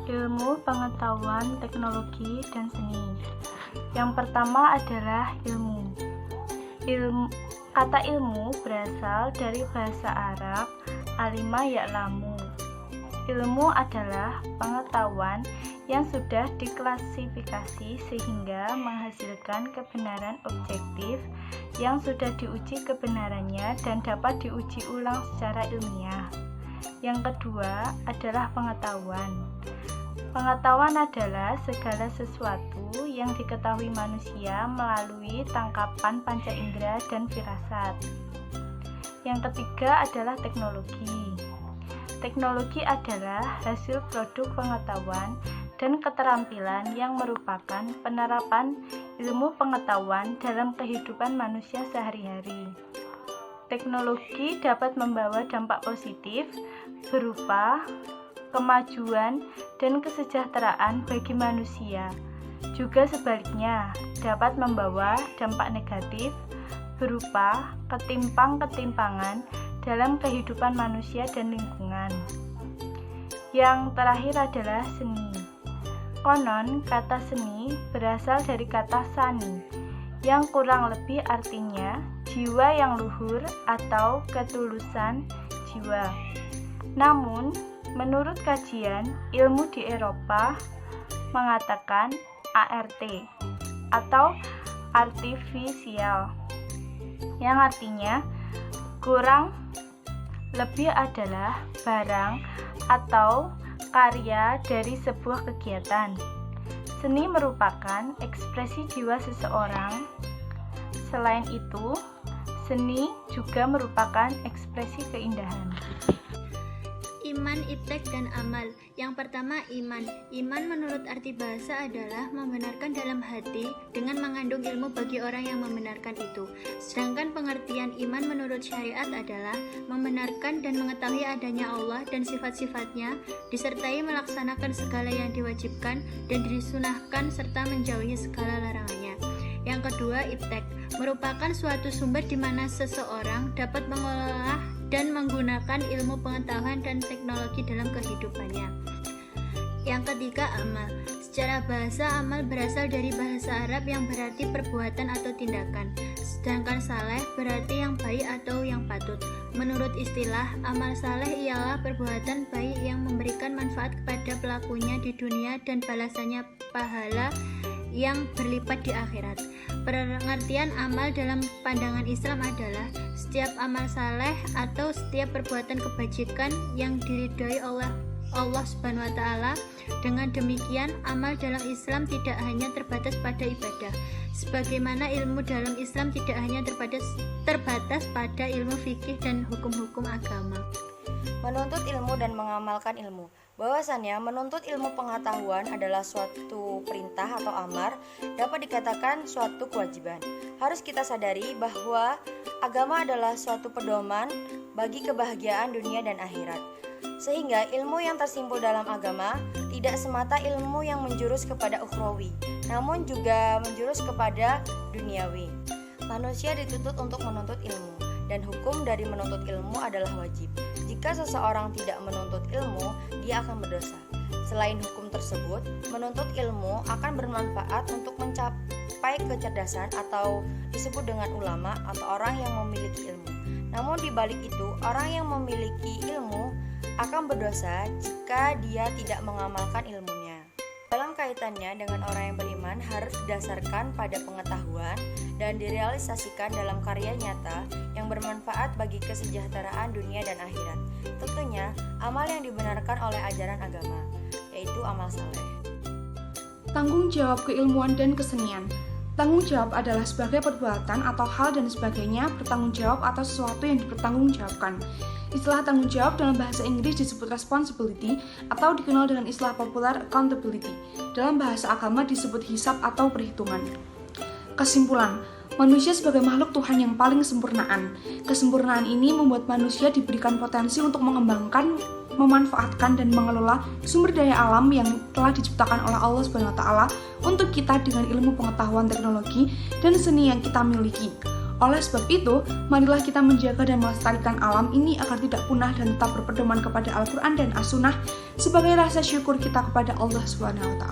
ilmu, pengetahuan, teknologi, dan seni. Yang pertama adalah ilmu. Kata ilmu berasal dari bahasa Arab alima ya'lamu. Ilmu adalah pengetahuan yang sudah diklasifikasi sehingga menghasilkan kebenaran objektif yang sudah diuji kebenarannya dan dapat diuji ulang secara ilmiah. Yang kedua adalah pengetahuan. Pengetahuan adalah segala sesuatu yang diketahui manusia melalui tangkapan panca indera dan firasat. Yang ketiga adalah teknologi. Teknologi adalah hasil produk pengetahuan dan keterampilan yang merupakan penerapan ilmu pengetahuan dalam kehidupan manusia sehari-hari. Teknologi dapat membawa dampak positif berupa kemajuan dan kesejahteraan bagi manusia. Juga sebaliknya, dapat membawa dampak negatif berupa ketimpangan dalam kehidupan manusia dan lingkungan. Yang terakhir adalah seni. Konon, kata seni berasal dari kata sani, yang kurang lebih artinya jiwa yang luhur atau ketulusan jiwa. Namun, menurut kajian ilmu di Eropa mengatakan ART atau artificial, yang artinya kurang lebih adalah barang atau karya dari sebuah kegiatan. Seni merupakan ekspresi jiwa seseorang. Selain itu, seni juga merupakan ekspresi keindahan. Iman, iptek, dan amal. Yang pertama, iman. Iman menurut arti bahasa adalah membenarkan dalam hati dengan mengandung ilmu bagi orang yang membenarkan itu. Sedangkan pengertian iman menurut syariat adalah membenarkan dan mengetahui adanya Allah dan sifat-sifatnya, disertai melaksanakan segala yang diwajibkan dan disunahkan serta menjauhi segala larangannya. Yang kedua, iptek merupakan suatu sumber di mana seseorang dapat mengolah dan menggunakan ilmu pengetahuan dan teknologi dalam kehidupannya. Yang ketiga, amal. Secara bahasa, amal berasal dari bahasa Arab yang berarti perbuatan atau tindakan. Sedangkan saleh berarti yang baik atau yang patut. Menurut istilah, amal saleh ialah perbuatan baik yang memberikan manfaat kepada pelakunya di dunia dan balasannya pahala yang berlipat di akhirat. Pengertian amal dalam pandangan Islam adalah setiap amal saleh atau setiap perbuatan kebajikan yang diridhoi oleh Allah Subhanahu wa taala. Dengan demikian, amal dalam Islam tidak hanya terbatas pada ibadah, sebagaimana ilmu dalam Islam tidak hanya terbatas pada ilmu fikih dan hukum-hukum agama. Menuntut ilmu dan mengamalkan ilmu. Bahwasannya menuntut ilmu pengetahuan adalah suatu perintah atau amar, dapat dikatakan suatu kewajiban. Harus kita sadari bahwa agama adalah suatu pedoman bagi kebahagiaan dunia dan akhirat. Sehingga ilmu yang tersimpul dalam agama tidak semata ilmu yang menjurus kepada ukhrawi, namun juga menjurus kepada duniawi. Manusia dituntut untuk menuntut ilmu, dan hukum dari menuntut ilmu adalah wajib. Jika seseorang tidak menuntut ilmu, dia akan berdosa. Selain hukum tersebut, menuntut ilmu akan bermanfaat untuk mencapai kecerdasan atau disebut dengan ulama atau orang yang memiliki ilmu. Namun di balik itu, orang yang memiliki ilmu akan berdosa jika dia tidak mengamalkan ilmunya. Dalam kaitannya dengan orang yang beriman harus didasarkan pada pengetahuan dan direalisasikan dalam karya nyata yang bermanfaat bagi kesejahteraan dunia dan akhirat. Tentunya, amal yang dibenarkan oleh ajaran agama, yaitu amal saleh. Tanggung jawab keilmuan dan kesenian. Tanggung jawab adalah sebagai perbuatan atau hal dan sebagainya bertanggung jawab atas sesuatu yang dipertanggungjawabkan. Istilah tanggung jawab dalam bahasa Inggris disebut responsibility atau dikenal dengan istilah populer accountability. Dalam bahasa agama disebut hisab atau perhitungan. Kesimpulan, manusia sebagai makhluk Tuhan yang paling kesempurnaan. Kesempurnaan ini membuat manusia diberikan potensi untuk mengembangkan, memanfaatkan dan mengelola sumber daya alam yang telah diciptakan oleh Allah Subhanahu wa taala untuk kita dengan ilmu pengetahuan teknologi dan seni yang kita miliki. Oleh sebab itu, marilah kita menjaga dan melestarikan alam ini agar tidak punah dan tetap berpedoman kepada Al-Quran dan As-Sunnah sebagai rasa syukur kita kepada Allah SWT.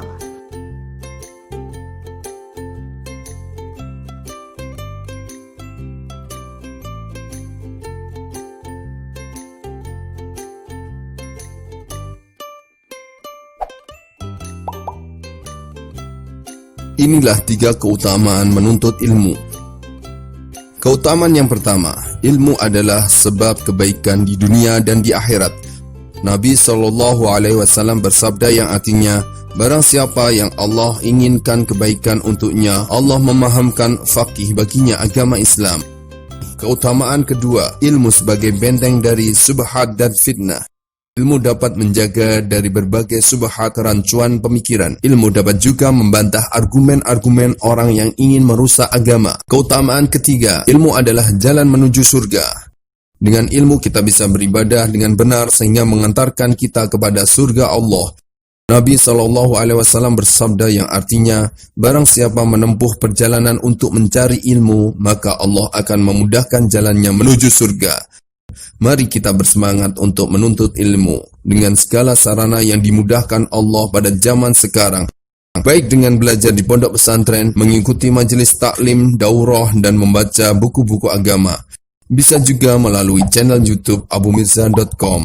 Inilah 3 keutamaan menuntut ilmu. Keutamaan yang pertama, ilmu adalah sebab kebaikan di dunia dan di akhirat. Nabi SAW bersabda yang artinya, barang siapa yang Allah inginkan kebaikan untuknya, Allah memahamkan faqih baginya agama Islam. Keutamaan kedua, ilmu sebagai benteng dari subhat dan fitnah. Ilmu dapat menjaga dari berbagai subhat rancuan pemikiran. Ilmu dapat juga membantah argumen-argumen orang yang ingin merusak agama. Keutamaan ketiga, ilmu adalah jalan menuju surga. Dengan ilmu kita bisa beribadah dengan benar sehingga mengantarkan kita kepada surga Allah. Nabi SAW bersabda yang artinya, barang siapa menempuh perjalanan untuk mencari ilmu, maka Allah akan memudahkan jalannya menuju surga. Mari kita bersemangat untuk menuntut ilmu dengan segala sarana yang dimudahkan Allah pada zaman sekarang. Baik dengan belajar di pondok pesantren, mengikuti majelis taklim, daurah, dan membaca buku-buku agama. Bisa juga melalui channel YouTube abumirza.com.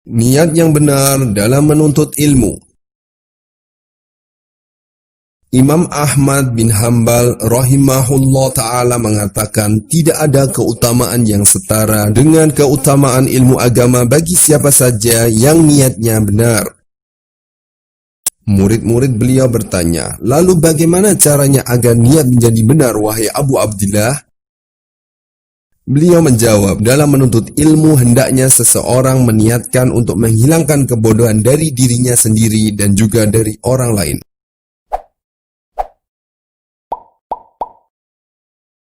Niat yang benar dalam menuntut ilmu. Imam Ahmad bin Hanbal rahimahullah ta'ala mengatakan tidak ada keutamaan yang setara dengan keutamaan ilmu agama bagi siapa saja yang niatnya benar. Murid-murid beliau bertanya, lalu bagaimana caranya agar niat menjadi benar wahai Abu Abdillah? Beliau menjawab, dalam menuntut ilmu hendaknya seseorang meniatkan untuk menghilangkan kebodohan dari dirinya sendiri dan juga dari orang lain.